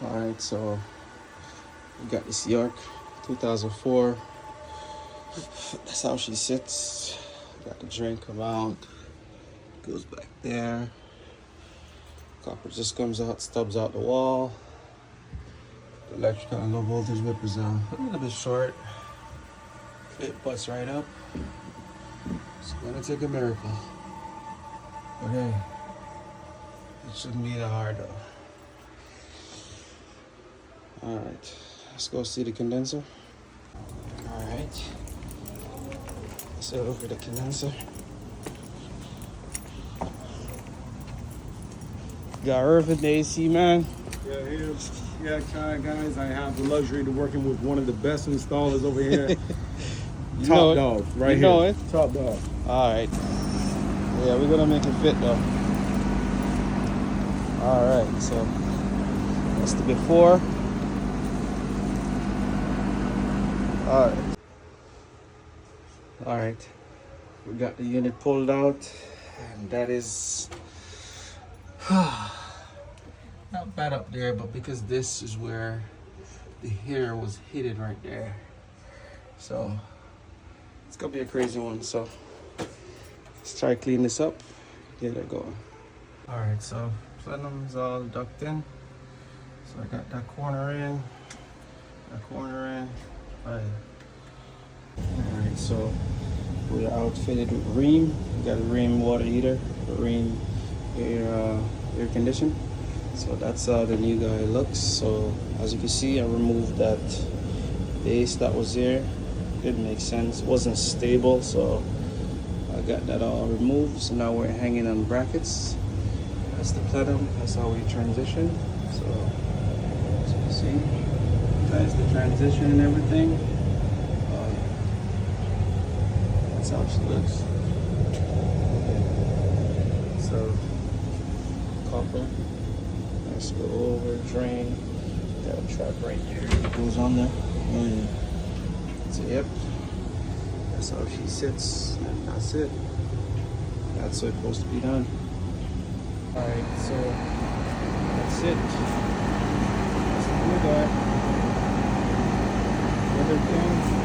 Alright, so we got this York 2004. That's how she sits. Got the drain come out, goes back there. Copper just comes out, stubs out the wall. The electrical and low voltage whip is a little bit short. It butts right up. It's gonna take a miracle. But hey, it shouldn't be that hard though. Alright, let's go see the condenser. Alright. So over the condenser. Got Earth in the AC, man. Yeah, guys, I have the luxury to working with one of the best installers over here. Top dog, right here. Know it? Top dog. Alright. Yeah, we're gonna make it fit though. Alright, so that's the before. Alright. We got the unit pulled out, and that is not bad up there, but because this is where the hair was hidden right there, so it's gonna be a crazy one. So let's try to clean this up, get it going. All right, so plenum's all ducked in, so I got that corner in, all right, so we're outfitted with Rheem. We got a Rheem water heater, a Rheem air condition. So that's how the new guy looks. So as you can see, I removed that base that was there. Didn't make sense, wasn't stable, so I got that all removed. So now we're hanging on brackets. That's the plenum, that's how we transition. So as you can see, that's the transition and everything. That's how she looks. So copper. Let's go over, drain. Got a trap right there. It goes on there. And so yep. That's how she sits. And that's it. That's what's supposed to be done. Alright, so that's it. That's the new guy. Everything.